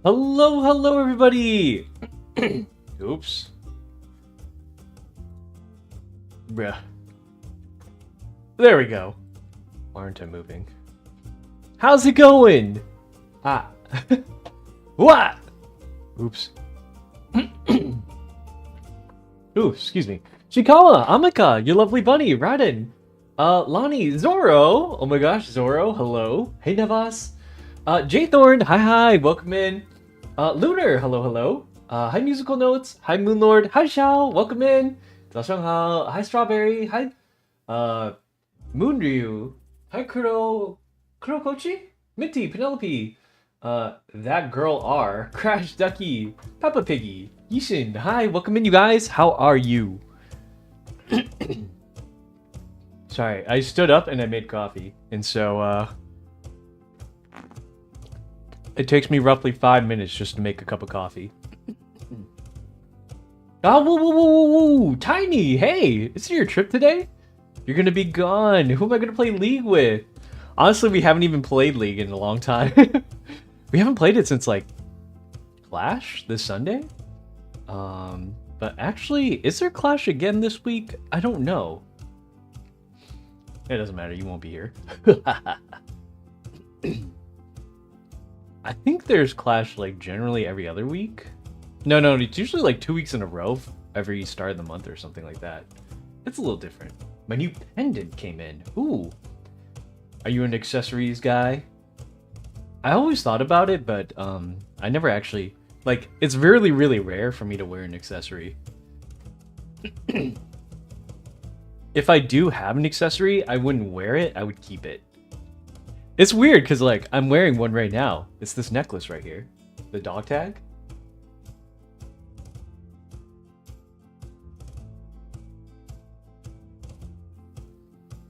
Hello, hello, everybody! Oops. Bruh. There we go. Why aren't I moving? How's it going? Ah. What? Oops. Ooh, excuse me. Chikawa, Amika, your lovely bunny, Radin. Lonnie, Zoro. Oh my gosh, Zoro, hello. Hey, Nevas. Jaythorn, hi, welcome in. Lunar, hello. Hi, Musical Notes. Hi, Moonlord. Hi, Xiao, welcome in. 早上好. Hi, Strawberry. Hi, Moonryu. Hi, Kurokochi? Minty, Penelope. That girl R. Crash Ducky. Peppa Piggy. Yishin. Hi, welcome in, you guys. How are you? Sorry, I stood up and I made coffee. And so, it takes me roughly 5 minutes just to make a cup of coffee. Oh, whoa. Tiny, hey, is it your trip today? You're gonna be gone. Who am I gonna play League with? Honestly, we haven't even played League in a long time. We haven't played it since, like, Clash this Sunday? But actually, is there Clash again this week? I don't know. It doesn't matter, you won't be here. I think there's Clash, like, generally every other week. No, it's usually, like, 2 weeks in a row every start of the month or something like that. It's a little different. My new pendant came in. Ooh. Are you an accessories guy? I always thought about it, but, I never actually... Like, it's really, really rare for me to wear an accessory. If I do have an accessory, I wouldn't wear it, I would keep it. It's weird, because, like, I'm wearing one right now. It's this necklace right here. The dog tag.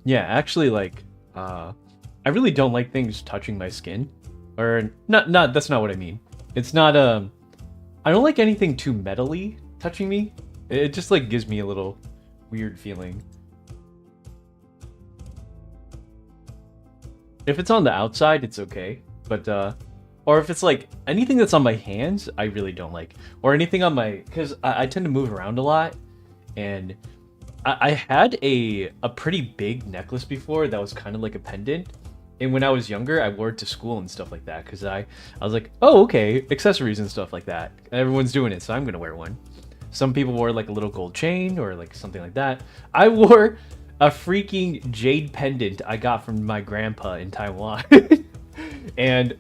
Yeah, actually, like, I really don't like things touching my skin. Or, not, that's not what I mean. It's not, I don't like anything too metally touching me. It just, like, gives me a little weird feeling. If it's on the outside, it's okay. But, or if it's, like, anything that's on my hands, I really don't like. Or anything on my... Because I tend to move around a lot. And I had a pretty big necklace before that was kind of like a pendant. And when I was younger, I wore it to school and stuff like that. Because I was like, oh, okay, accessories and stuff like that. Everyone's doing it, so I'm going to wear one. Some people wore, like, a little gold chain or, like, something like that. I wore... a freaking jade pendant I got from my grandpa in Taiwan. And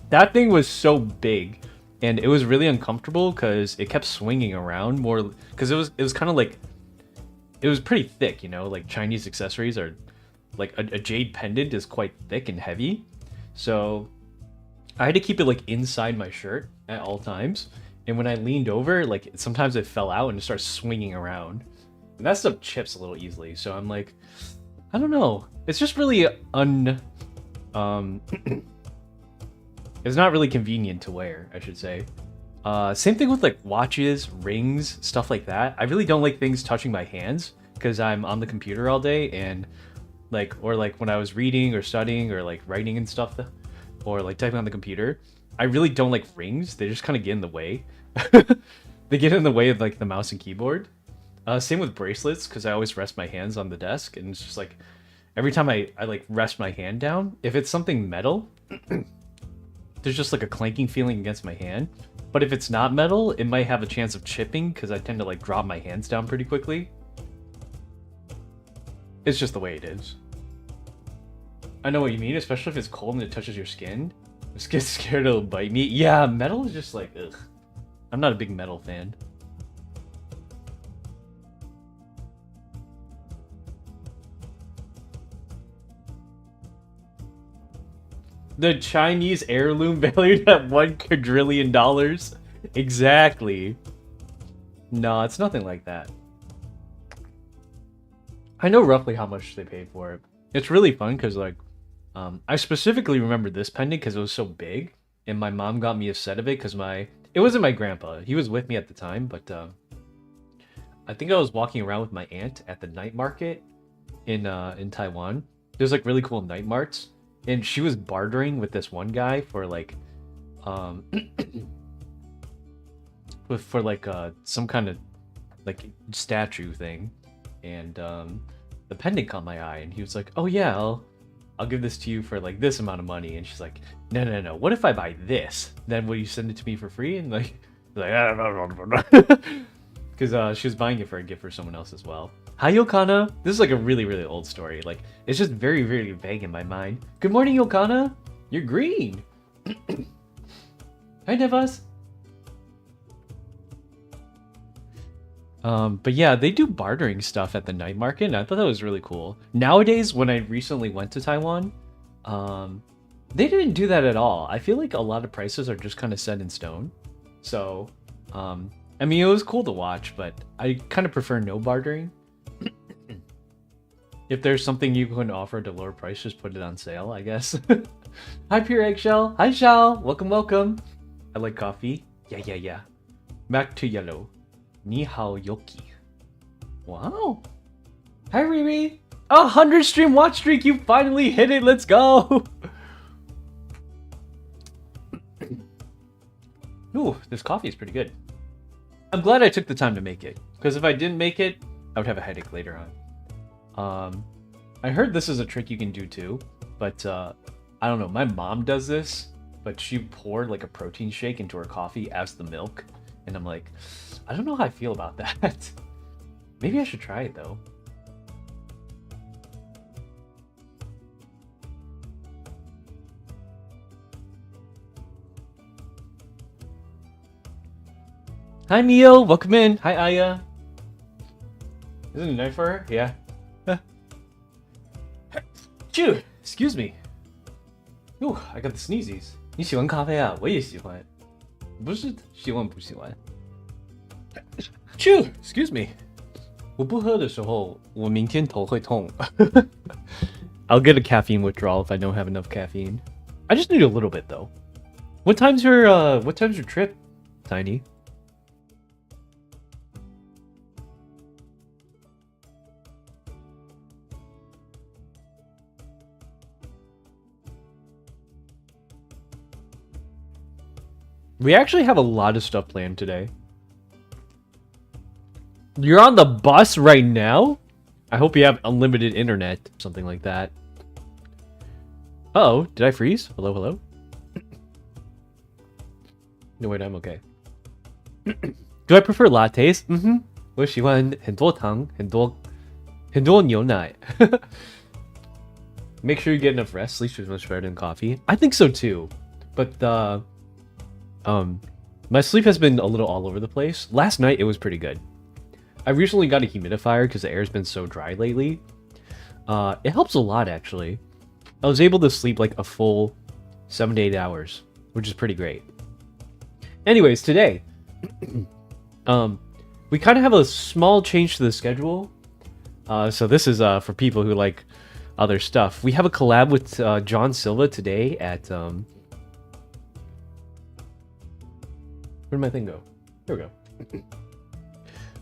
that thing was so big and it was really uncomfortable because it kept swinging around more because it was kind of like it was pretty thick, you know, like Chinese accessories are like a jade pendant is quite thick and heavy. So I had to keep it like inside my shirt at all times. And when I leaned over, like sometimes it fell out and it started swinging around. And that stuff chips a little easily, so I'm like, I don't know. It's just really it's not really convenient to wear, I should say. Same thing with like watches, rings, stuff like that. I really don't like things touching my hands because I'm on the computer all day and like, or like when I was reading or studying or like writing and stuff, or like typing on the computer, I really don't like rings. They just kind of get in the way. They get in the way of like the mouse and keyboard. Same with bracelets, because I always rest my hands on the desk, and it's just like, every time I like rest my hand down, if it's something metal, there's just like a clanking feeling against my hand. But if it's not metal, it might have a chance of chipping, because I tend to like drop my hands down pretty quickly. It's just the way it is. I know what you mean, especially if it's cold and it touches your skin. I just get scared it'll bite me. Yeah, metal is just like, ugh. I'm not a big metal fan. The Chinese heirloom valued at $1 quadrillion. Exactly. No, it's nothing like that. I know roughly how much they paid for it. It's really fun because, like, I specifically remember this pendant because it was so big, and my mom got me a set of it because it wasn't my grandpa. He was with me at the time, but I think I was walking around with my aunt at the night market in Taiwan. There's like really cool night marts. And she was bartering with this one guy for like for like some kind of like statue thing, and the pendant caught my eye, and he was like, "Oh yeah, I'll give this to you for like this amount of money." And she's like, "No. What if I buy this? Then will you send it to me for free?" And like, because she was buying it for a gift for someone else as well. Hi Yokana. This is like a really old story. Like it's just very vague in my mind. Good morning, Yokana. You're green. Hi Nevas. But yeah, they do bartering stuff at the night market, and I thought that was really cool. Nowadays, when I recently went to Taiwan, they didn't do that at all. I feel like a lot of prices are just kind of set in stone. So, I mean, it was cool to watch, but I kind of prefer no bartering. If there's something you can offer at a lower price, just put it on sale, I guess. Hi, Pure Eggshell. Hi, Shao. Welcome. I like coffee. Yeah. Back to yellow. Ni hao yoki. Wow. Hi, Riri. 100 stream watch streak. You finally hit it. Let's go. Ooh, this coffee is pretty good. I'm glad I took the time to make it, because if I didn't make it, I would have a headache later on. I heard this is a trick you can do too, but I don't know. My mom does this, but she poured like a protein shake into her coffee as the milk, and I'm like, I don't know how I feel about that. Maybe I should try it though. Hi Mio, welcome in. Hi Aya. Isn't it nice for her? Yeah. Phew, excuse me. Ooh, I got the sneezies. 你喜欢咖啡啊？我也喜欢。不是喜欢不喜欢。Phew, excuse me. 我不喝的时候，我明天头会痛。I'll get a caffeine withdrawal if I don't have enough caffeine. I just need a little bit though. What time's your trip, Tiny? We actually have a lot of stuff planned today. You're on the bus right now? I hope you have unlimited internet. Something like that. Uh-oh, did I freeze? Hello? No, wait, I'm okay. Do I prefer lattes? Mm-hmm. 我喜欢很多糖，很多牛奶。Make sure you get enough rest. Sleep is much better than coffee. I think so too. But my sleep has been a little all over the place. Last night it was pretty good. I recently got a humidifier because the air's been so dry lately. It helps a lot actually. I was able to sleep like a full 7 to 8 hours, which is pretty great. Anyways, today, we kind of have a small change to the schedule. So this is for people who like other stuff. We have a collab with John Silva today at where'd my thing go? There we go.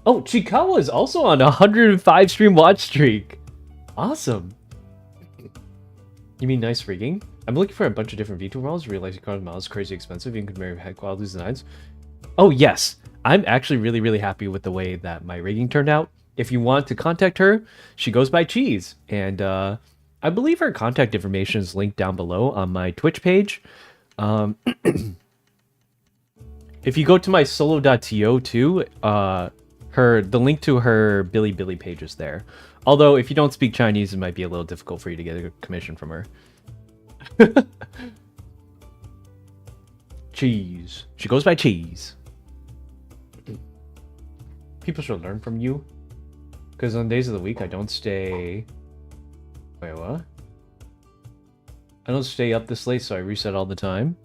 Oh, Chikawa is also on a 105 stream watch streak. Awesome. You mean nice rigging? I'm looking for a bunch of different VTuber models. Realizing card models is crazy expensive. You could marry high quality designs. Oh yes, I'm actually really happy with the way that my rigging turned out. If you want to contact her, she goes by Cheese, and I believe her contact information is linked down below on my Twitch page. If you go to my solo.to too, the link to her Billy page is there. Although if you don't speak Chinese, it might be a little difficult for you to get a commission from her. Cheese. She goes by Cheese. People should learn from you. Because on days of the week, I don't stay... Wait, what? I don't stay up this late, so I reset all the time.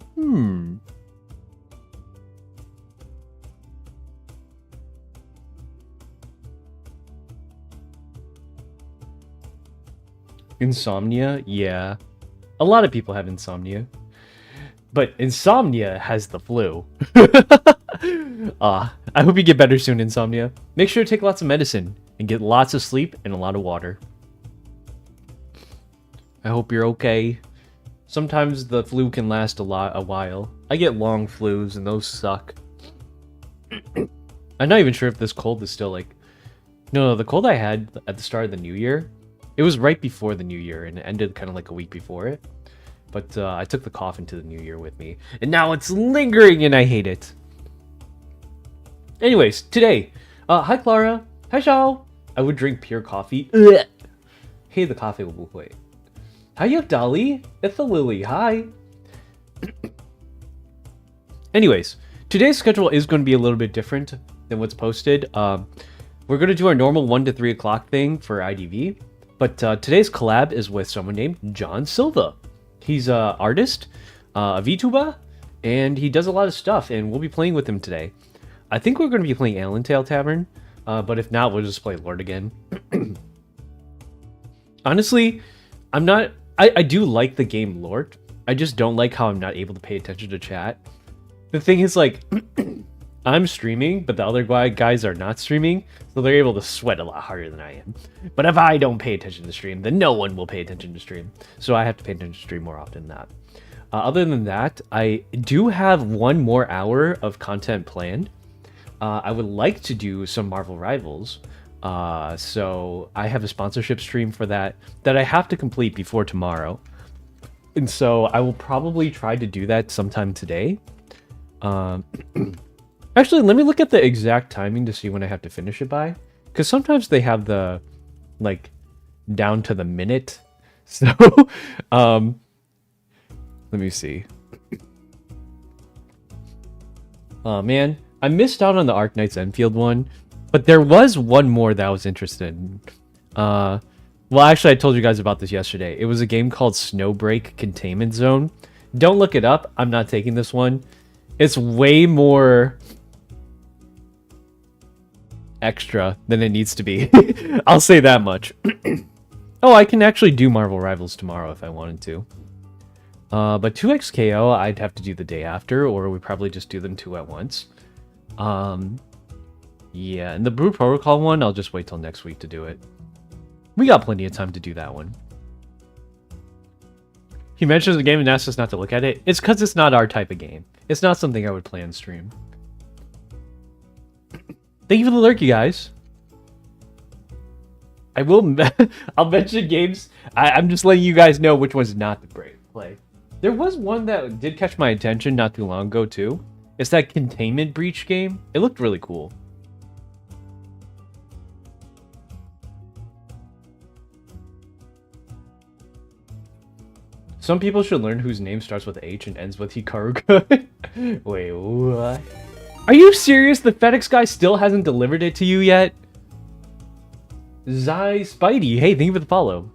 Insomnia? Yeah. A lot of people have insomnia. But insomnia has the flu. I hope you get better soon, Insomnia. Make sure to take lots of medicine and get lots of sleep and a lot of water. I hope you're okay. Sometimes the flu can last a while. I get long flus and those suck. I'm not even sure if this cold is still like... No, the cold I had at the start of the new year, it was right before the new year and it ended kind of like a week before it. But I took the cough into the new year with me. And now it's lingering and I hate it. Anyways, today. Hi, Clara. Hi, Xiao. I would drink pure coffee. Hey, the coffee will wait. Hiya, Dolly. It's a Lily. Hi. Anyways, today's schedule is going to be a little bit different than what's posted. We're going to do our normal 1 to 3 o'clock thing for IDV. But today's collab is with someone named John Silva. He's an artist, a VTuber, and he does a lot of stuff, and we'll be playing with him today. I think we're going to be playing Allentail Tavern, but if not, we'll just play Lord again. Honestly, I do like the game Lord. I just don't like how I'm not able to pay attention to chat. The thing is, like, I'm streaming, but the other guys are not streaming, so they're able to sweat a lot harder than I am. But if I don't pay attention to stream, then no one will pay attention to stream. So I have to pay attention to stream more often than that. Other than that, I do have 1 more hour of content planned. I would like to do some Marvel Rivals. So I have a sponsorship stream for that I have to complete before tomorrow. And so I will probably try to do that sometime today. Actually, let me look at the exact timing to see when I have to finish it by. Because sometimes they have the, like, down to the minute. So, let me see. Oh, man. I missed out on the Arknights Enfield one. But there was one more that I was interested in. Well, actually, I told you guys about this yesterday. It was a game called Snowbreak Containment Zone. Don't look it up. I'm not taking this one. It's way more extra than it needs to be. I'll say that much. Oh, I can actually do Marvel Rivals tomorrow if I wanted to. But 2XKO, I'd have to do the day after, or we probably just do them 2 at once. Yeah, and the Brew Protocol one, I'll just wait till next week to do it. We got plenty of time to do that one. He mentions the game and asks us not to look at it. It's because it's not our type of game. It's not something I would play on stream. Thank you for the lurk, you guys. I will... I'll mention games. I'm just letting you guys know which one's not to play. There was one that did catch my attention not too long ago, too. It's that Containment Breach game. It looked really cool. Some people should learn whose name starts with H and ends with Hikaru. Wait, what? Are you serious? The FedEx guy still hasn't delivered it to you yet? Zai Spidey, hey, thank you for the follow.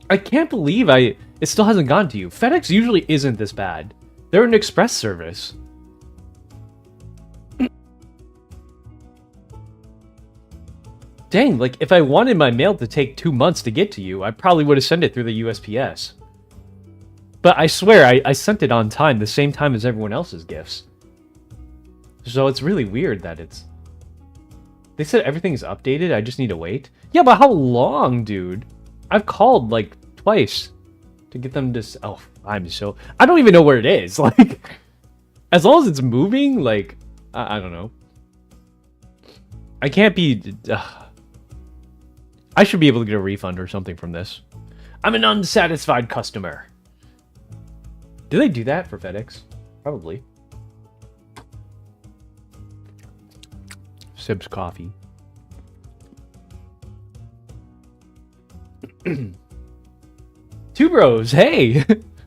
I can't believe it still hasn't gone to you. FedEx usually isn't this bad. They're an express service. Dang, like, if I wanted my mail to take 2 months to get to you, I probably would have sent it through the USPS. But I swear, I sent it on time, the same time as everyone else's gifts. So it's really weird that it's... They said everything's updated, I just need to wait. Yeah, but how long, dude? I've called, like, twice to get them to... Oh, I'm so... I don't even know where it is, like... As long as it's moving, like... I don't know. I can't be... I should be able to get a refund or something from this. I'm an unsatisfied customer. Do they do that for FedEx? Probably. Sibs coffee. Two Bros, hey!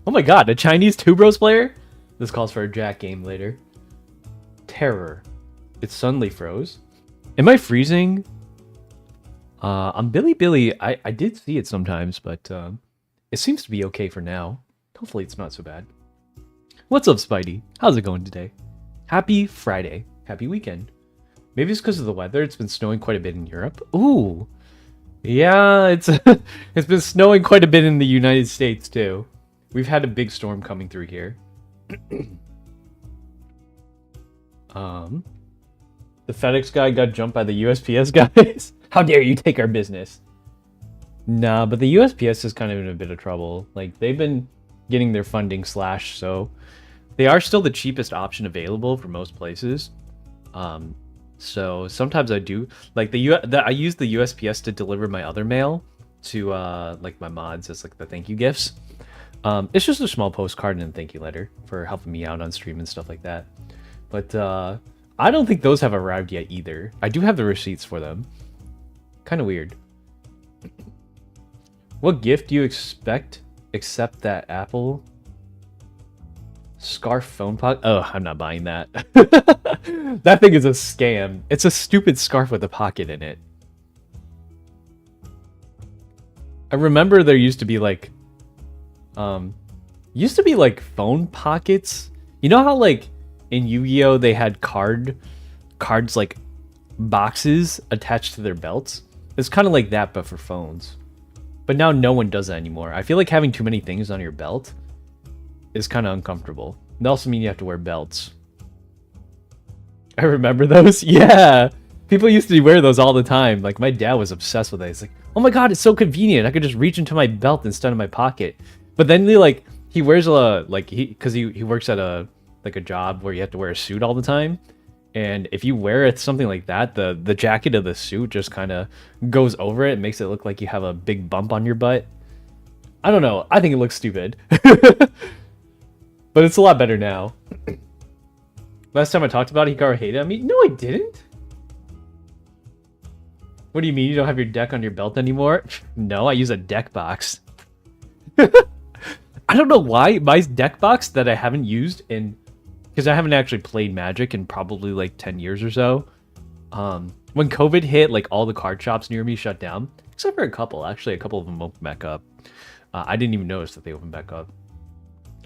Oh my god, a Chinese Two Bros player? This calls for a Jack game later. Terror. It's suddenly froze. Am I freezing? On Billy, I did see it sometimes, but it seems to be okay for now. Hopefully it's not so bad. What's up, Spidey? How's it going today? Happy Friday. Happy weekend. Maybe it's because of the weather. It's been snowing quite a bit in Europe. Ooh. Yeah, it's been snowing quite a bit in the United States, too. We've had a big storm coming through here. The FedEx guy got jumped by the USPS guys. How dare you take our business? Nah, but the USPS is kind of in a bit of trouble. Like, they've been getting their funding slashed, so They are still the cheapest option available for most places. So sometimes I do like I use the USPS to deliver my other mail to like my mods as like the thank you gifts. It's just a small postcard and a thank you letter for helping me out on stream and stuff like that. But I don't think those have arrived yet either. I do have the receipts for them. Kind of weird. What gift do you expect except that Apple scarf phone pocket? Oh, I'm not buying that. That thing is a scam. It's a stupid scarf with a pocket in it. I remember there used to be like phone pockets. You know how like in Yu-Gi-Oh they had cards like boxes attached to their belts? It's kind of like that but for phones. But now no one does that anymore. I feel like having too many things on your belt is kind of uncomfortable. It also means you have to wear belts. I remember those. Yeah. People used to wear those all the time. Like my dad was obsessed with it. He's like, "Oh my god, it's so convenient. I could just reach into my belt instead of my pocket." But then he wears because he works at a job where you have to wear a suit all the time. And if you wear something like that, the jacket of the suit just kind of goes over it. It makes it look like you have a big bump on your butt. I don't know. I think it looks stupid. But it's a lot better now. Last time I talked about it, Hikaru hated on me. No, I didn't. What do you mean you don't have your deck on your belt anymore? No, I use a deck box. I don't know why. My deck box that I haven't used in... Because I haven't actually played Magic in probably like 10 years or so. When COVID hit, like all the card shops near me shut down. Except for a couple. Actually, a couple of them opened back up. I didn't even notice that they opened back up.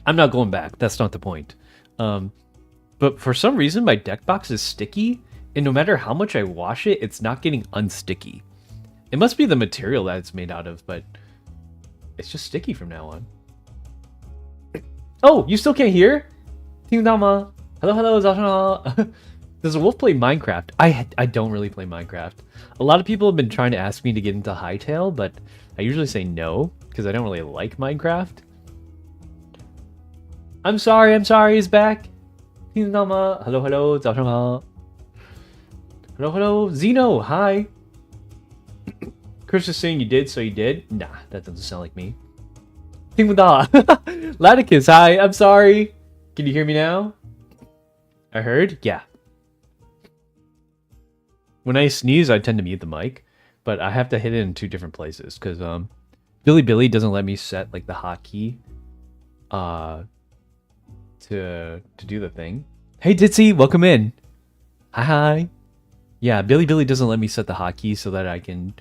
I'm not going back. That's not the point. But for some reason, my deck box is sticky. And no matter how much I wash it, it's not getting unsticky. It must be the material that it's made out of, but it's just sticky from now on. Oh, you still can't hear? Hello, hello, Does a wolf play Minecraft? I don't really play Minecraft. A lot of people have been trying to ask me to get into Hytale, but I usually say no, because I don't really like Minecraft. I'm sorry, he's back. Hello, hello, hello, Zeno, hi. Chris is saying you did, so you did? Nah, that doesn't sound like me. Laticus, hi, I'm sorry. Can you hear me now? I heard? Yeah. When I sneeze, I tend to mute the mic, but I have to hit it in two different places, because Billy doesn't let me set like the hotkey to do the thing. Hey Ditzy, welcome in. Hi. Yeah, Billy doesn't let me set the hotkey so that I can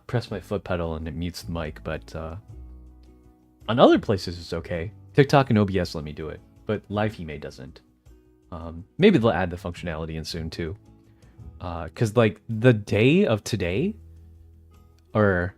press my foot pedal and it mutes the mic, but on other places it's okay. TikTok and OBS let me do it, but LiveHime doesn't. Maybe they'll add the functionality in soon too. Because like the day of today, or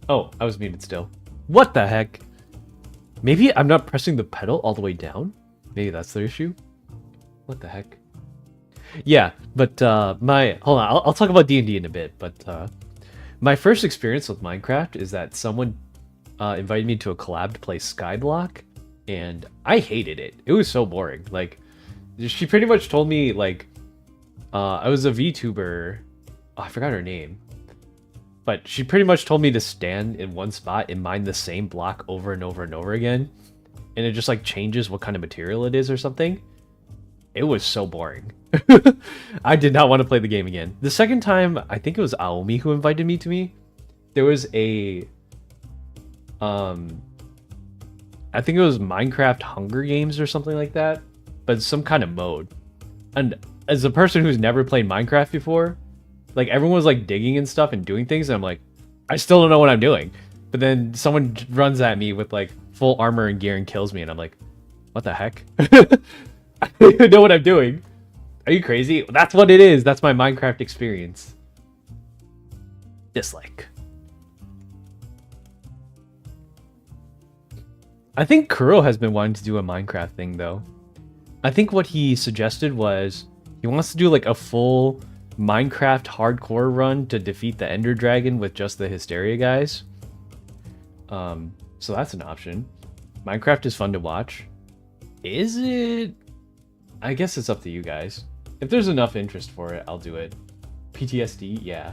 oh, I was muted still. What the heck? Maybe I'm not pressing the pedal all the way down? Maybe that's the issue? What the heck? Yeah, but hold on, I'll talk about D&D in a bit, but my first experience with Minecraft is that someone invited me to a collab to play Skyblock, and I hated it. It was so boring. Like, she pretty much told me, like, I was a VTuber. Oh, I forgot her name. But she pretty much told me to stand in one spot and mine the same block over and over and over again. and it just like changes what kind of material it is or something. It was so boring. I did not want to play the game again. The second time, I think it was Aomi who invited me to me. There was a I think it was Minecraft Hunger Games or something like that, but some kind of mode. And as a person who's never played Minecraft before, like everyone was like digging and stuff and doing things, and I'm like, I still don't know what I'm doing. But then someone runs at me with like full armor and gear and kills me, and I'm like, what the heck? I don't even know what I'm doing. Are you crazy? That's what it is. That's my Minecraft experience. Dislike. I think Kuro has been wanting to do a Minecraft thing, though. I think what he suggested was he wants to do like a full Minecraft hardcore run to defeat the Ender Dragon with just the Hysteria guys. So that's an option. Minecraft is fun to watch. Is it? I guess it's up to you guys. If there's enough interest for it, I'll do it. PTSD, yeah.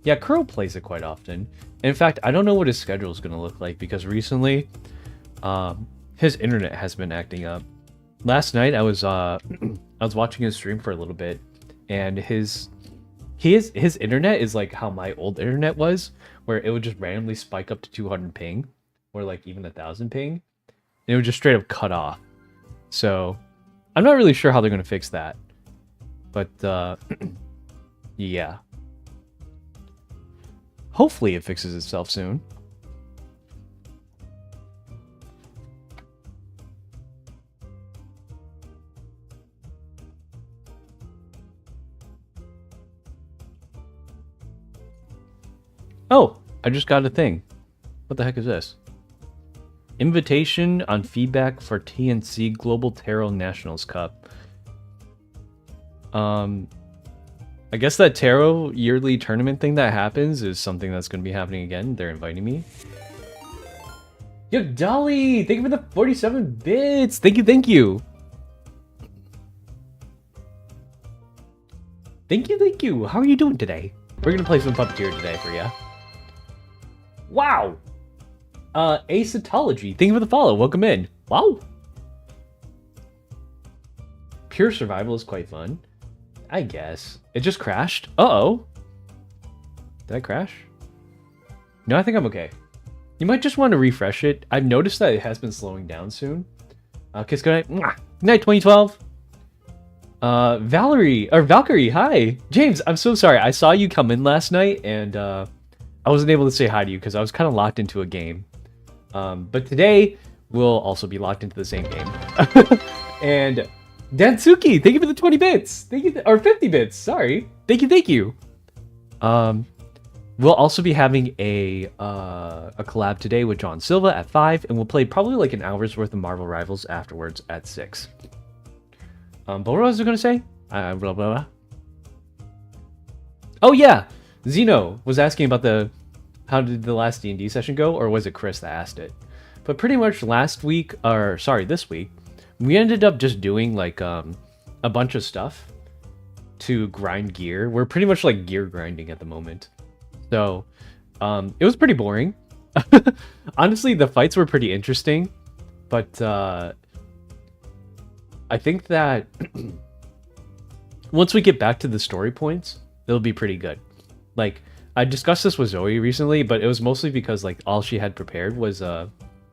Yeah, Kuro plays it quite often. In fact, I don't know what his schedule is going to look like because recently his internet has been acting up. Last night I was watching his stream for a little bit, and his internet is like how my old internet was, where it would just randomly spike up to 200 ping or like even 1000 ping, and it would just straight up cut off. So I'm not really sure how they're going to fix that, but yeah, hopefully it fixes itself soon. Oh, I just got a thing. What the heck is this? Invitation on feedback for TNC Global Tarot Nationals Cup. I guess that tarot yearly tournament thing that happens is something that's going to be happening again. They're inviting me. Yo, Dolly! Thank you for the 47 bits! Thank you, thank you! Thank you, thank you! How are you doing today? We're going to play some Puppeteer today for ya. Wow! Acetology, thank you for the follow. Welcome in. Wow! Pure survival is quite fun. I guess. It just crashed. Uh-oh. Did I crash? No, I think I'm okay. You might just want to refresh it. I've noticed that it has been slowing down soon. Kiss goodnight. Mwah. Good night, 2012. Valkyrie, hi. James, I'm so sorry. I saw you come in last night, and I wasn't able to say hi to you because I was kind of locked into a game. But today, we'll also be locked into the same game. And Dansuki, thank you for the 20 bits. Thank you, or 50 bits, sorry. Thank you, thank you. We'll also be having a collab today with John Silva at 5, and we'll play probably like an hour's worth of Marvel Rivals afterwards at 6. But what was I going to say? Blah, blah, blah. Oh yeah, Zeno was asking about how did the last D&D session go, or was it Chris that asked it? But pretty much this week, we ended up just doing like a bunch of stuff to grind gear. We're pretty much like gear grinding at the moment. So it was pretty boring. Honestly, the fights were pretty interesting, but I think that once we get back to the story points, it'll be pretty good. Like, I discussed this with Zoe recently, but it was mostly because like all she had prepared was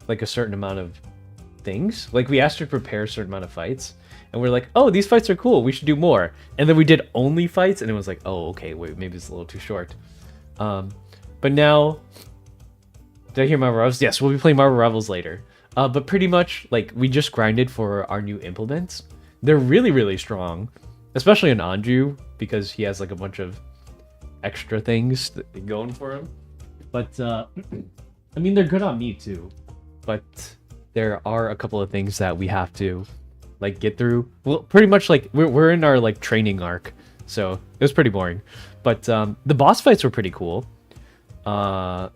like a certain amount of things. Like, we asked her to prepare a certain amount of fights, and we're like, oh, these fights are cool, we should do more. And then we did only fights, and it was like, oh, okay, wait, maybe it's a little too short. But now, did I hear Marvel Rivals? Yes, we'll be playing Marvel Rivals later. But pretty much, like, we just grinded for our new implements. They're really, really strong, especially in Anju, because he has like a bunch of extra things going for him. But I mean, they're good on me too, but there are a couple of things that we have to like get through. Well, pretty much like we're in our like training arc, so it was pretty boring. But the boss fights were pretty cool. I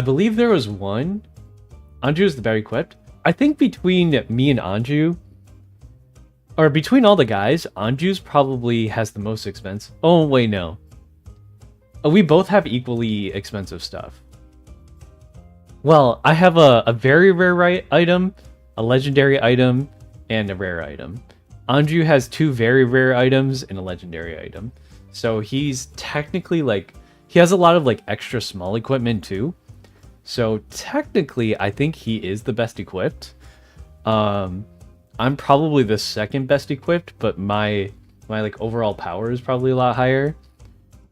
believe there was one. Anju is the better equipped. I think between me and Anju, or between all the guys, Anju's probably has the most expense. Oh, wait, no. We both have equally expensive stuff. Well, I have a very rare item, a legendary item, and a rare item. Anju has two very rare items and a legendary item. So he's technically like, he has a lot of like extra small equipment too. So technically, I think he is the best equipped. I'm probably the second best equipped, but my like overall power is probably a lot higher.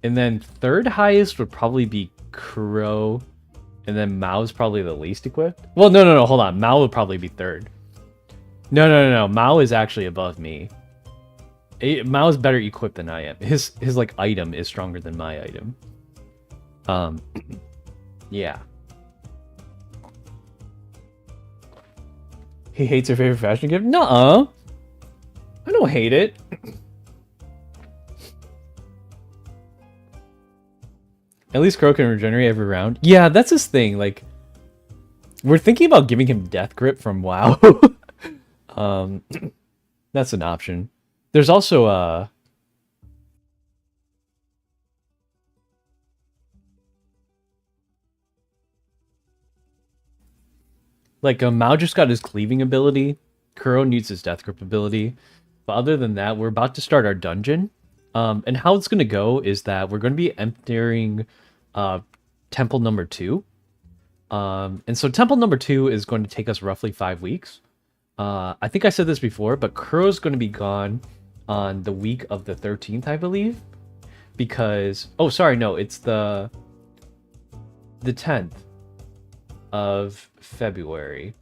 And then third highest would probably be Crow. And then Mao's probably the least equipped. Well, no, hold on. Mao would probably be third. No. Mao is actually above me. Mao's better equipped than I am. His like item is stronger than my item. Yeah. He hates her favorite fashion gift? Nuh-uh. I don't hate it. At least Crow can regenerate every round. Yeah, that's his thing. Like, we're thinking about giving him Death Grip from WoW. That's an option. There's also like Mao just got his cleaving ability. Kuro needs his Death Grip ability. But other than that, we're about to start our dungeon. And how it's gonna go is that we're gonna be entering temple number 2. And so temple number 2 is going to take us roughly 5 weeks. I think I said this before, but Kuro's going to be gone on the week of the 13th, I believe. Because, oh, sorry, no, it's the 10th of February.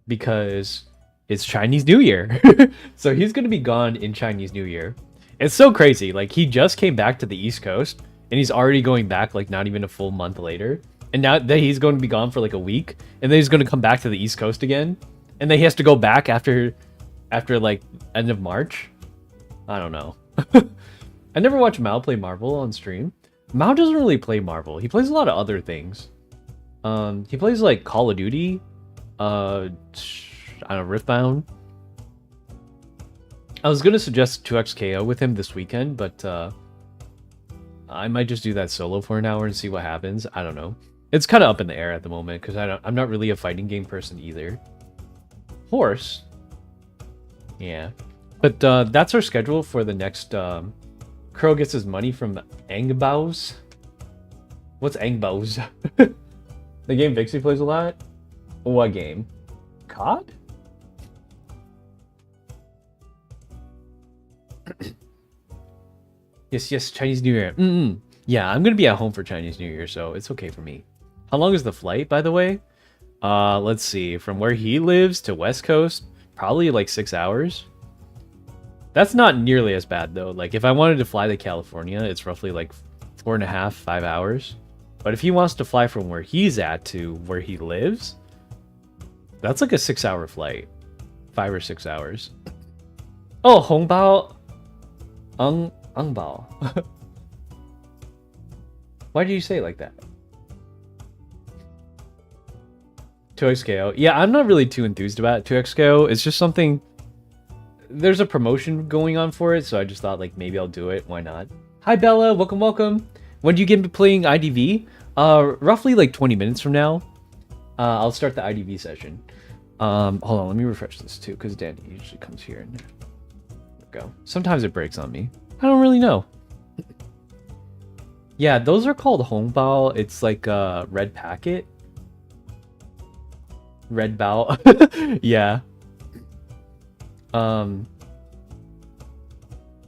Because it's Chinese New Year. So he's going to be gone in Chinese New Year. It's so crazy. Like, he just came back to the East Coast, and he's already going back, like, not even a full month later. And now that he's going to be gone for, like, a week, and then he's going to come back to the East Coast again. And then he has to go back after like, end of March. I don't know. I never watched Mao play Marvel on stream. Mao doesn't really play Marvel. He plays a lot of other things. He plays, like, Call of Duty. I don't know, Riftbound. I was gonna suggest 2xKO with him this weekend, but I might just do that solo for an hour and see what happens. I don't know. It's kind of up in the air at the moment because I'm not really a fighting game person either. Horse, yeah, but that's our schedule for the next. Crow gets his money from Angbaos. What's Angbaos? The game Vixie plays a lot. What game? COD? Yes, Chinese New Year. Yeah, I'm gonna be at home for Chinese New Year, so it's okay for me. How long is the flight, by the way? Let's see. From where he lives to West Coast, probably like 6 hours. That's not nearly as bad, though. Like, if I wanted to fly to California, it's roughly like 4.5, 5 hours. But if he wants to fly from where he's at to where he lives, that's like a 6-hour flight. 5 or 6 hours. Oh, Hongbao. Angbao. Why do you say it like that? 2xKO. Yeah, I'm not really too enthused about 2xKO. It's just something... There's a promotion going on for it, so I just thought, like, maybe I'll do it. Why not? Hi, Bella. Welcome. When do you get into playing IDV? Roughly, like, 20 minutes from now. I'll start the IDV session. Hold on. Let me refresh this, too, because Danny usually comes here and... There we go. Sometimes it breaks on me. I don't really know. Yeah, those are called Hongbao. It's like a red packet. Red Bao. Yeah. I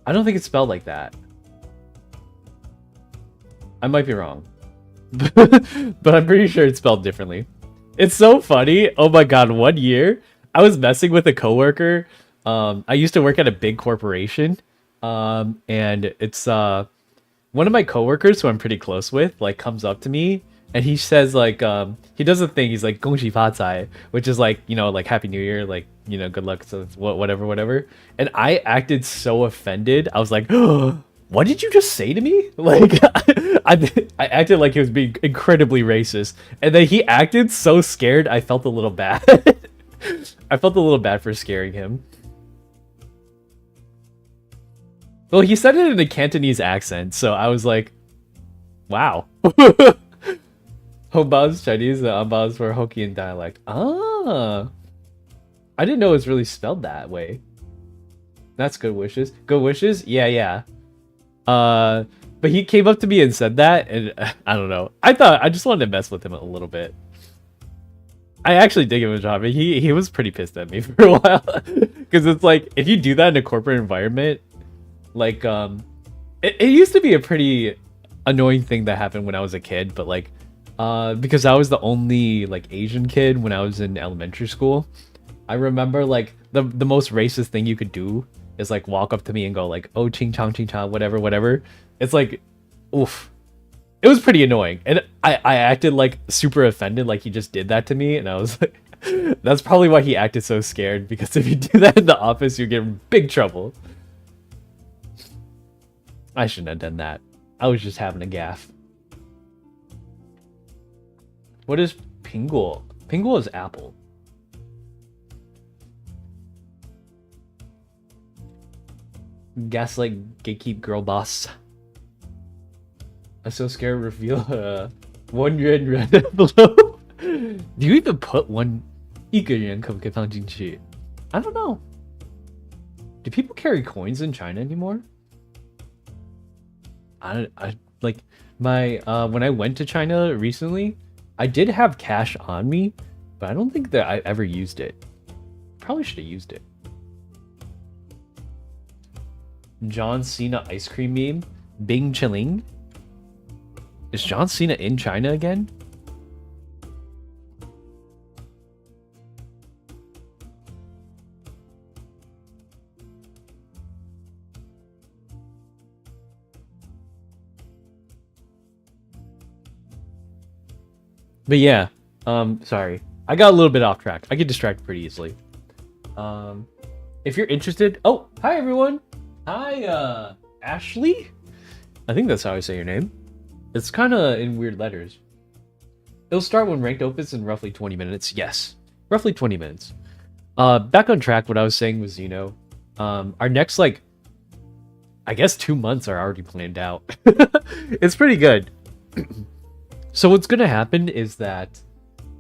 don't think it's spelled like that. I might be wrong. But I'm pretty sure it's spelled differently. It's so funny. Oh my god, 1 year I was messing with a coworker. I used to work at a big corporation. And it's one of my coworkers who I'm pretty close with, like, comes up to me and he says, like, he does a thing, he's like, 恭喜发财, which is like, you know, like, Happy New Year, like, you know, good luck, so whatever. And I acted so offended. I was like, oh, what did you just say to me? Like, I acted like he was being incredibly racist. And then he acted so scared, I felt a little bad. I felt a little bad for scaring him. Well, he said it in a Cantonese accent, so I was like, wow. Hobao's Chinese, the Ambao's for Hokkien dialect. Ah, I didn't know it's really spelled that way. That's good wishes. Good wishes? Yeah, yeah. Uh, but he came up to me and said that, and I don't know. I just wanted to mess with him a little bit. I actually did give him a job, but he was pretty pissed at me for a while. Because it's like, if you do that in a corporate environment, like, it used to be a pretty annoying thing that happened when I was a kid, but like, because I was the only like Asian kid when I was in elementary school, I remember like the most racist thing you could do is like walk up to me and go like, oh, ching chong, whatever, whatever. It's like, oof. It was pretty annoying. And I acted like super offended, like he just did that to me. And I was like, that's probably why he acted so scared, because if you do that in the office, you get in big trouble. I shouldn't have done that. I was just having a gaffe. What is Pinguo? Pinguo is apple. Gaslight gatekeep girl boss. I'm so scared to reveal a 1 yuan red envelope. Do you even put one 一个人可不可以放进去? I don't know. Do people carry coins in China anymore? I like my when I went to China recently, I did have cash on me, but I don't think that I ever used it. Probably should have used it. John Cena ice cream meme. Bing Chilling. Is John Cena in China again? But yeah, sorry. I got a little bit off track. I get distracted pretty easily. If you're interested... Oh, hi everyone! Hi, Ashley? I think that's how I say your name. It's kind of in weird letters. It'll start when ranked opens in roughly 20 minutes. Yes, roughly 20 minutes. Back on track, what I was saying was, you know, our next, like, I guess 2 months are already planned out. It's pretty good. So what's going to happen is that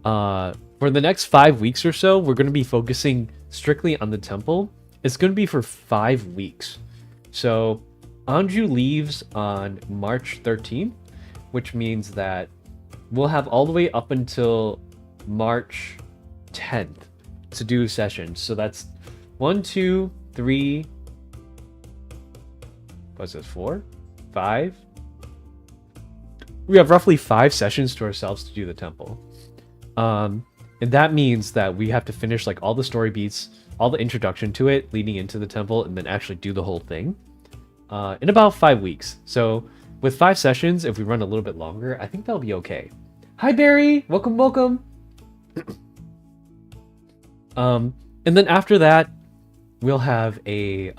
for the next 5 weeks or so, we're going to be focusing strictly on the temple. It's going to be for 5 weeks. So Anju leaves on March 13th, which means that we'll have all the way up until March 10th to do sessions. So that's 1, 2, 3, what's this, 4, 5? We have roughly 5 sessions to ourselves to do the temple. And that means that we have to finish like all the story beats, all the introduction to it leading into the temple, and then actually do the whole thing in about 5 weeks. So with 5 sessions, if we run a little bit longer, I think that'll be okay. Hi Barry, welcome, welcome. And then after that, we'll have a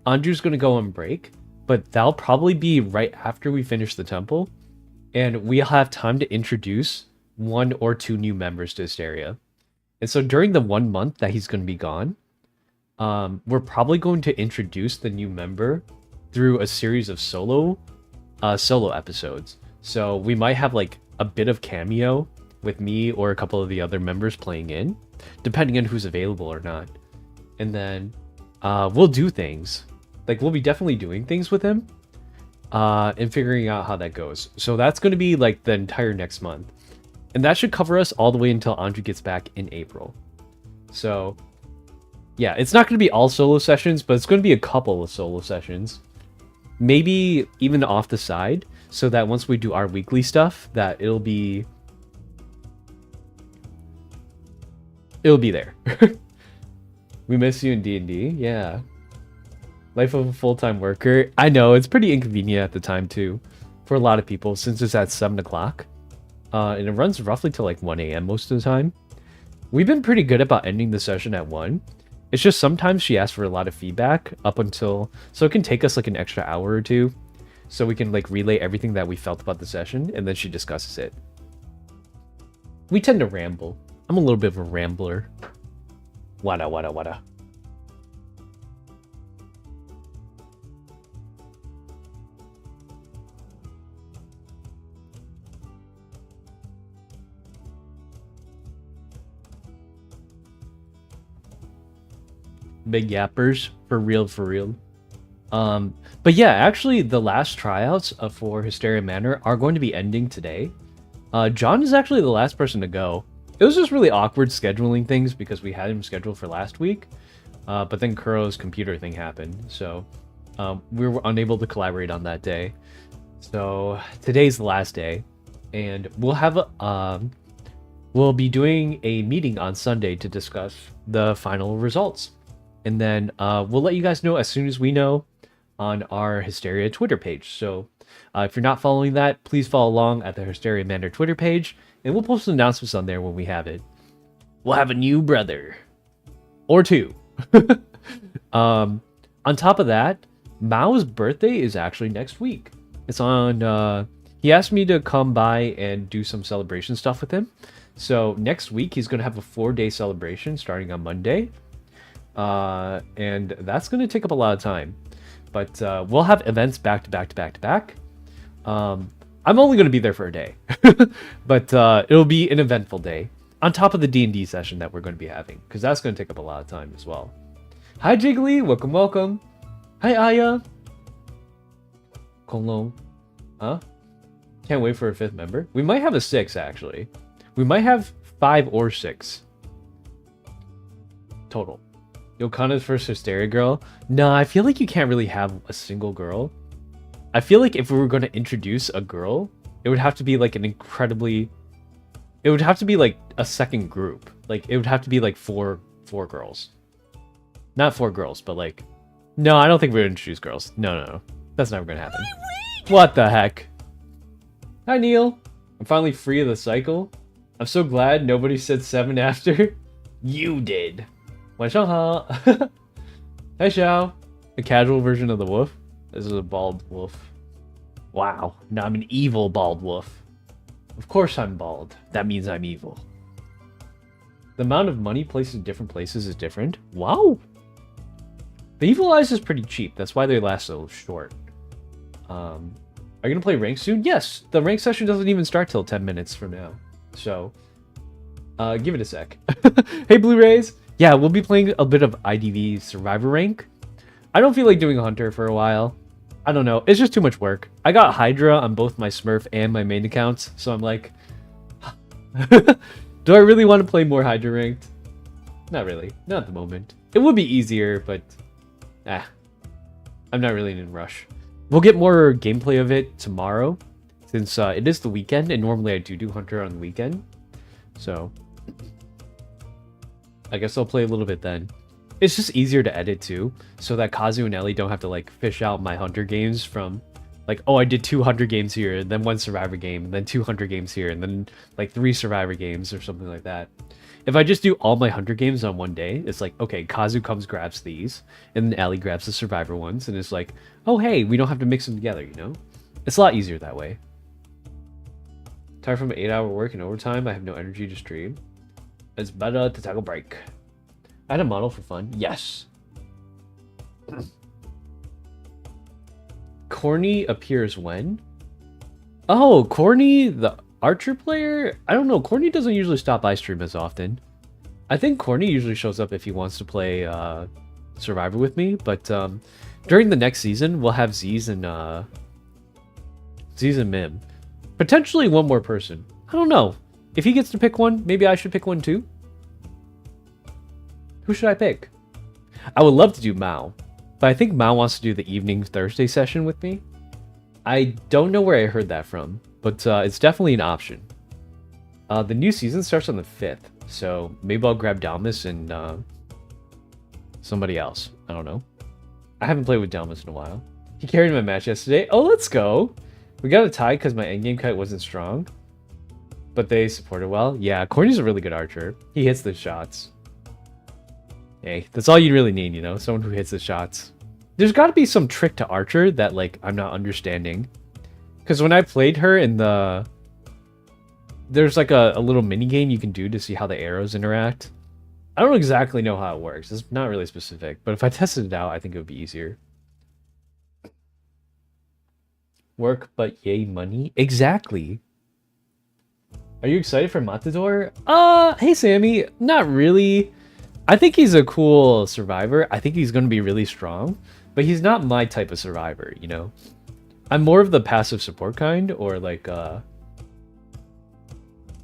Anju's gonna go on break, but that'll probably be right after we finish the temple, and we'll have time to introduce 1 or 2 new members to Hysteria. And so during the 1 month that he's going to be gone, we're probably going to introduce the new member through a series of solo episodes. So we might have like a bit of cameo with me or a couple of the other members playing in, depending on who's available or not. And then we'll do things. Like, we'll be definitely doing things with him and figuring out how that goes. So that's going to be like the entire next month. And that should cover us all the way until Anju gets back in April. So yeah, it's not going to be all solo sessions, but it's going to be a couple of solo sessions. Maybe even off the side, so that once we do our weekly stuff, that it'll be there. We miss you in D&D, yeah. Life of a full-time worker. I know, it's pretty inconvenient at the time too, for a lot of people, since it's at 7 o'clock. And it runs roughly till like 1 a.m. most of the time. We've been pretty good about ending the session at 1. It's just sometimes she asks for a lot of feedback up until... So it can take us like an extra hour or 2. So we can like relay everything that we felt about the session, and then she discusses it. We tend to ramble. I'm a little bit of a rambler. Wada. Big yappers. For real, for real. But yeah, actually, the last tryouts for Hysteria Manor are going to be ending today. John is actually the last person to go. It was just really awkward scheduling things because we had him scheduled for last week. But then Kuro's computer thing happened, so we were unable to collaborate on that day. So today's the last day, and we'll be doing a meeting on Sunday to discuss the final results. And then we'll let you guys know as soon as we know on our Hysteria Twitter page. So if you're not following that, please follow along at the Hysteria Manor Twitter page, and we'll post announcements on there when we have it. We'll have a new brother. Or two. On top of that, Mao's birthday is actually next week. It's on... he asked me to come by and do some celebration stuff with him. So next week, he's going to have a 4-day celebration starting on Monday. And that's going to take up a lot of time. But we'll have events back to back to back to back. I'm only going to be there for a day. But it'll be an eventful day. On top of the D&D session that we're going to be having. Because that's going to take up a lot of time as well. Hi Jiggly, welcome, welcome. Hi Aya. Konglong. Huh? Can't wait for a 5th member. We might have a 6 actually. We might have 5 or 6. Total. Yokana's first Hysteria girl? No, I feel like you can't really have a single girl. I feel like if we were going to introduce a girl, it would have to be like an incredibly... It would have to be like a second group. Like, it would have to be like four girls. Not 4 girls, but like... No, I don't think we're going to introduce girls. No. That's never going to happen. What the heck? Hi, Neil. I'm finally free of the cycle. I'm so glad nobody said 7 after. You did. 晚上好. Hi, Xiao. A casual version of the wolf. This is a bald wolf. Wow. Now I'm an evil bald wolf. Of course I'm bald. That means I'm evil. The amount of money placed in different places is different. Wow. The Evil Eyes is pretty cheap. That's why they last so short. Are you going to play rank soon? Yes. The rank session doesn't even start till 10 minutes from now. So, give it a sec. Hey, Blu-rays. Yeah, we'll be playing a bit of IDV Survivor rank. I don't feel like doing a Hunter for a while. I don't know. It's just too much work. I got Hydra on both my Smurf and my main accounts. So I'm like... Do I really want to play more Hydra ranked? Not really. Not at the moment. It would be easier, but... I'm not really in a rush. We'll get more gameplay of it tomorrow, since it is the weekend, and normally I do Hunter on the weekend. So, I guess I'll play a little bit then. It's just easier to edit too, so that Kazu and Ellie don't have to like fish out my Hunter games from, like, oh, I did 200 games here, and then 1 Survivor game, and then 200 games here, and then like 3 Survivor games or something like that. If I just do all my Hunter games on one day, it's like, okay, Kazu comes, grabs these, and then Ellie grabs the Survivor ones, and it's like, oh, hey, we don't have to mix them together, you know? It's a lot easier that way. Tired from 8-hour work and overtime, I have no energy to stream. It's better to take a break. I had a model for fun. Yes. Corny appears when? Oh, Corny, the Archer player? I don't know. Corny doesn't usually stop by stream as often. I think Corny usually shows up if he wants to play Survivor with me, but during the next season, we'll have Z's and Mim. Potentially one more person. I don't know. If he gets to pick one, maybe I should pick one too. Who should I pick? I would love to do Mao, but I think Mao wants to do the evening Thursday session with me. I don't know where I heard that from, but it's definitely an option. The new season starts on the 5th, so maybe I'll grab Dalmas and somebody else. I don't know. I haven't played with Dalmas in a while. He carried my match yesterday. Oh, let's go. We got a tie because my endgame kite wasn't strong, but they supported well. Yeah, Corny's a really good archer. He hits the shots. Hey, that's all you really need, you know? Someone who hits the shots. There's got to be some trick to Archer that, like, I'm not understanding. Because when I played her in the... There's, like, a little mini game you can do to see how the arrows interact. I don't exactly know how it works. It's not really specific. But if I tested it out, I think it would be easier. Work, but yay money? Exactly. Are you excited for Matador? Hey, Sammy. Not really. I think he's a cool survivor. I think he's going to be really strong, but he's not my type of survivor, you know? I'm more of the passive support kind, or like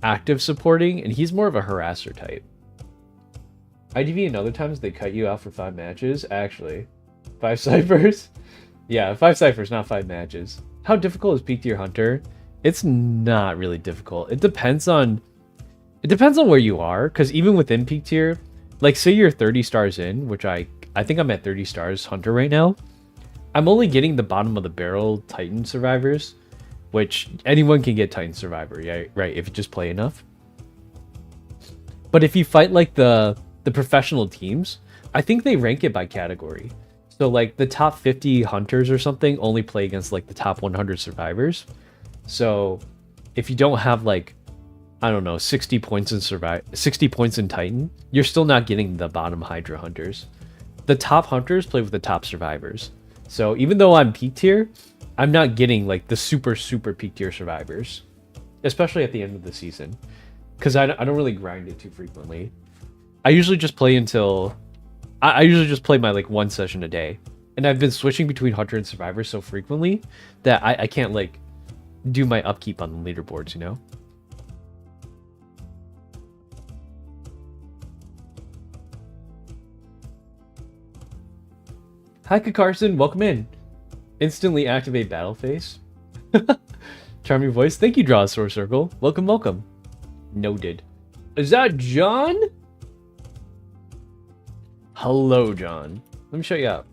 active supporting, and he's more of a harasser type. IDV and other times they cut you out for 5 matches. Actually, 5 ciphers. Yeah, 5 ciphers, not 5 matches. How difficult is peak tier hunter? It's not really difficult. It depends on where you are, because even within peak tier, like say you're 30 stars in, which I think I'm at 30 stars hunter right now. I'm only getting the bottom of the barrel Titan survivors, which anyone can get Titan survivor, yeah, right? If you just play enough. But if you fight like the professional teams, I think they rank it by category. So like the top 50 hunters or something only play against like the top 100 survivors. So if you don't have like, I don't know, 60 points in Titan, you're still not getting the bottom Hydra hunters. The top hunters play with the top survivors. So even though I'm peak tier, I'm not getting like the super peak tier survivors, especially at the end of the season, because I don't really grind it too frequently. I usually just play until I usually just play my like 1 session a day, and I've been switching between hunter and survivor so frequently that I can't like do my upkeep on the leaderboards, you know? Hi, Carson, welcome in. Instantly activate battle face. Charming voice. Thank you, Draw a Source Circle. Welcome, welcome. Noted. Is that John? Hello, John. Let me show you up.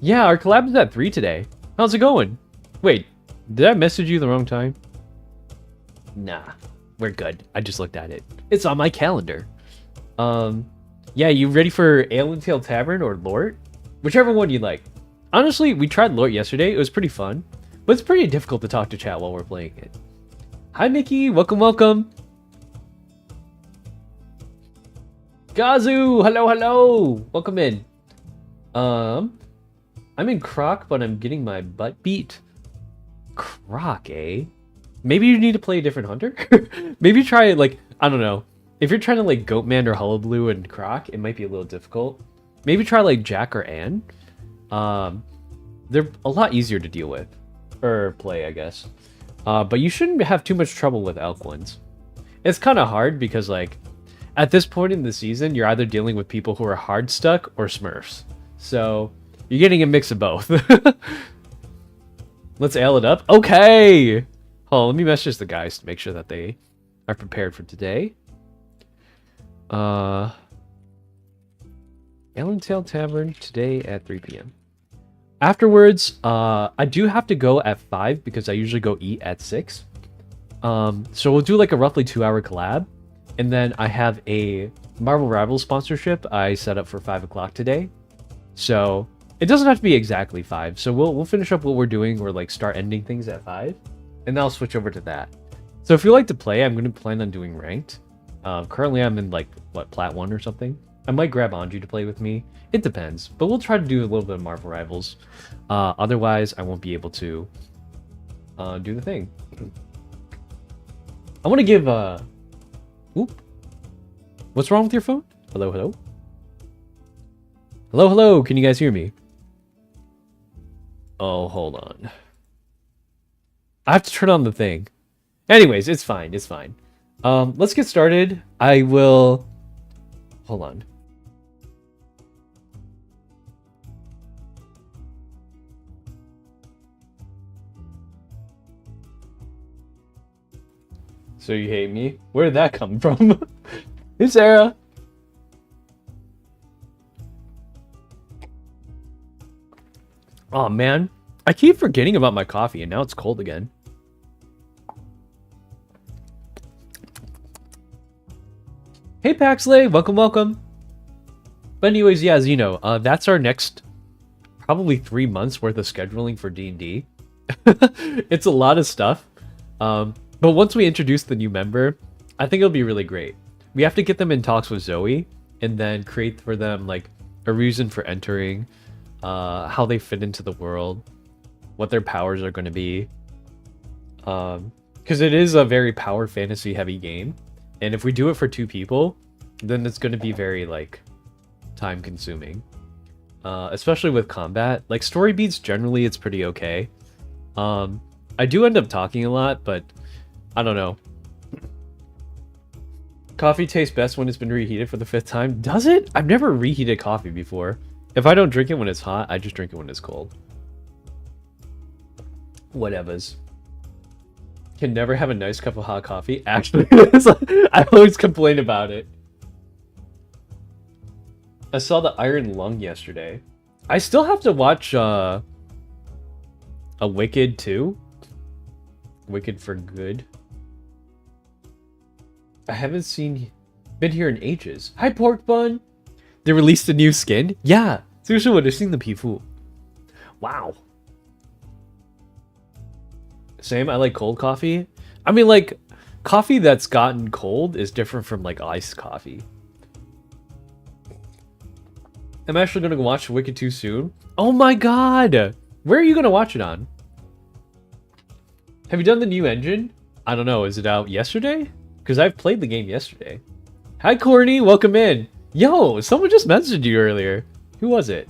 Yeah, our collab is at 3 today. How's it going? Wait, did I message you the wrong time? Nah, we're good. I just looked at it. It's on my calendar. Yeah, you ready for Ale and Tail Tavern or Lort? Whichever one you like. Honestly, we tried Lort yesterday. It was pretty fun, but it's pretty difficult to talk to chat while we're playing it. Hi, Mickey. Welcome, welcome. Gazu, hello, hello. Welcome in. I'm in Croc, but I'm getting my butt beat. Croc, eh? Maybe you need to play a different hunter? Maybe try, like, I don't know. If you're trying to, like, Goatman or Hullabaloo and Croc, it might be a little difficult. Maybe try, like, Jack or Ann. They're a lot easier to deal with. Or play, I guess. But you shouldn't have too much trouble with elk ones. It's kind of hard because, like, at this point in the season, you're either dealing with people who are hard stuck or Smurfs. So, you're getting a mix of both. Let's ale it up. Okay! Oh, let me message the guys to make sure that they are prepared for today. Ale and Tail Tavern today at 3 p.m. Afterwards, I do have to go at 5 because I usually go eat at 6. So we'll do like a roughly 2-hour collab. And then I have a Marvel Rivals sponsorship I set up for 5 o'clock today. So it doesn't have to be exactly 5. So we'll finish up what we're doing or like start ending things at 5. And then I'll switch over to that. So if you like to play, I'm going to plan on doing ranked. Currently I'm in like, what, Plat 1 or something? I might grab Anju to play with me. It depends. But we'll try to do a little bit of Marvel Rivals. Otherwise, I won't be able to do the thing. I want to give... Oop. What's wrong with your phone? Hello, hello? Hello, hello. Can you guys hear me? Oh, hold on. I have to turn on the thing. Anyways, it's fine. It's fine. Let's get started. I will... Hold on. So you hate me? Where did that come from? Hey, Sarah. Oh, man. I keep forgetting about my coffee, and now it's cold again. Hey, Paxley. Welcome, welcome. But anyways, yeah, as you know, that's our next probably 3 months worth of scheduling for D&D. It's a lot of stuff. But once we introduce the new member, I think it'll be really great. We have to get them in talks with Zoe and then create for them like a reason for entering, how they fit into the world, what their powers are going to be. Because it is a very power fantasy heavy game. And if we do it for 2 people, then it's going to be very like time consuming. Especially with combat. Like story beats generally it's pretty okay. I do end up talking a lot, but I don't know. Coffee tastes best when it's been reheated for the 5th time. Does it? I've never reheated coffee before. If I don't drink it when it's hot, I just drink it when it's cold. Whatevers. Can never have a nice cup of hot coffee. Actually, I always complain about it. I saw the Iron Lung yesterday. I still have to watch a Wicked too. Wicked for Good. I haven't been here in ages. Hi, Pork Bun. They released a new skin? Yeah, 这个是我的新的皮肤. Wow. Same, I like cold coffee. I mean, like, coffee that's gotten cold is different from, like, iced coffee. I'm actually gonna watch Wicked 2 soon. Oh my god! Where are you gonna watch it on? Have you done the new engine? I don't know, is it out yesterday? Because I've played the game yesterday. Hi, Corny, welcome in. Yo, someone just messaged you earlier. Who was it?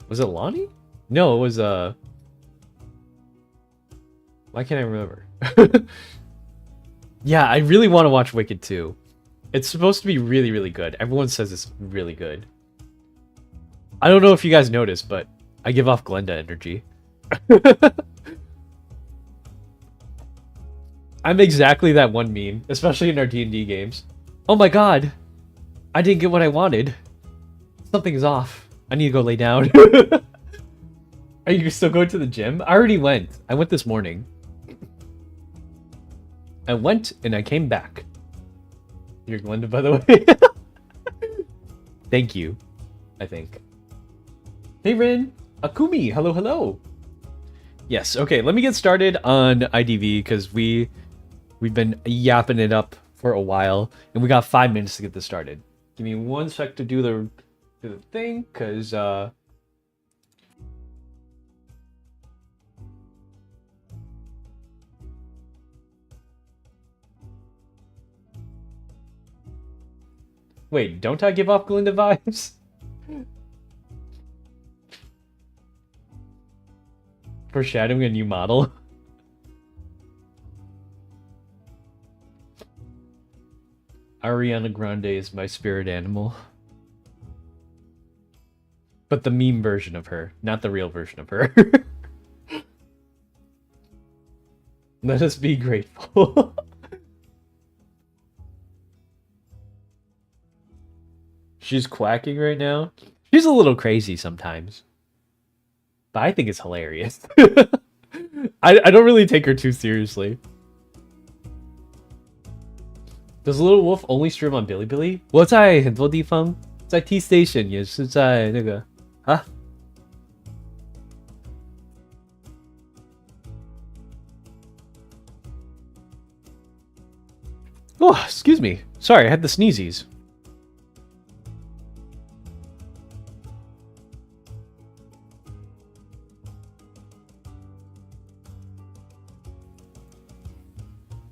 Was it Lonnie? No, it was, why can't I remember? Yeah, I really want to watch Wicked 2. It's supposed to be really, really good. Everyone says it's really good. I don't know if you guys noticed, but I give off Glenda energy. I'm exactly that one meme, especially in our D&D games. Oh my god! I didn't get what I wanted. Something's off. I need to go lay down. Are you still going to the gym? I already went. I went this morning. I went and I came back. You're Glenda, by the way. Thank you, I think. Hey, Rin. Akumi. Hello, hello. Yes, okay, let me get started on IDV because we've been yapping it up for a while and we got 5 minutes to get this started. Give me 1 sec to do the thing because wait, don't I give off Glinda vibes? Foreshadowing a new model. Ariana Grande is my spirit animal. But the meme version of her, not the real version of her. Let us be grateful. She's quacking right now. She's a little crazy sometimes. But I think it's hilarious. I don't really take her too seriously. Does Little Wolf only stream on Bilibili? 我在很多地方，在 T Station 也是在那个啊。Oh, excuse me. Sorry, I had the sneezies.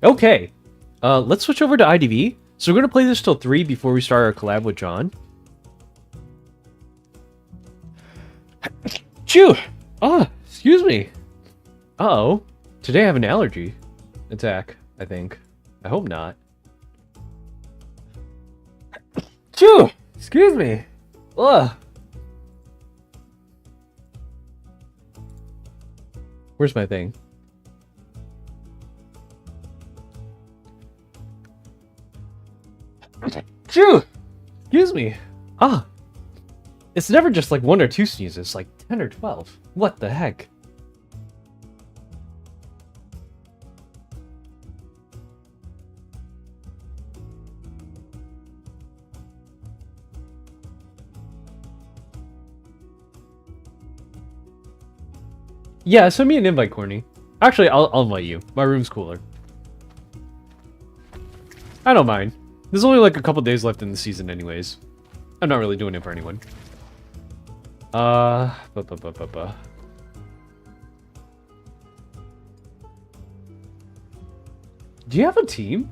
Okay, let's switch over to IDV. So we're going to play this till 3 before we start our collab with John. Chew! Ah, excuse me. Uh-oh. Today I have an allergy attack, I think. I hope not. Chew! Excuse me. Ugh. Where's my thing? Chew! Excuse me. Ah. It's never just like 1 or 2 sneezes, it's like 10 or 12. What the heck? Yeah, send me an invite, Corny. Actually, I'll invite you. My room's cooler. I don't mind. There's only like a couple days left in the season anyways. I'm not really doing it for anyone. Do you have a team?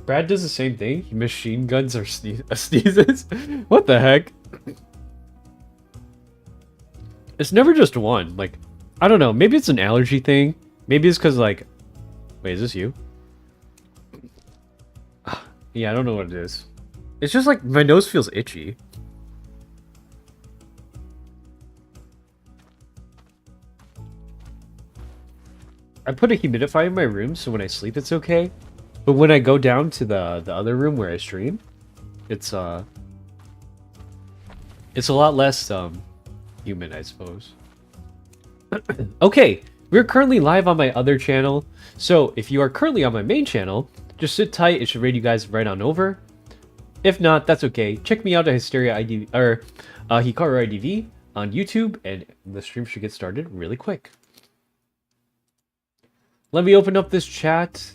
Brad does the same thing. He machine guns or sneezes. What the heck? It's never just one. Like, I don't know. Maybe it's an allergy thing. Maybe it's because, like... Wait, is this you? Yeah, I don't know what it is. It's just like my nose feels itchy. I put a humidifier in my room so when I sleep it's okay. But when I go down to the other room where I stream, it's a lot less humid, I suppose. Okay, we're currently live on my other channel. So if you are currently on my main channel, just sit tight, it should raid you guys right on over. If not, that's okay. Check me out at Hysteria IDV or Hikaru IDV on YouTube, and the stream should get started really quick. Let me open up this chat.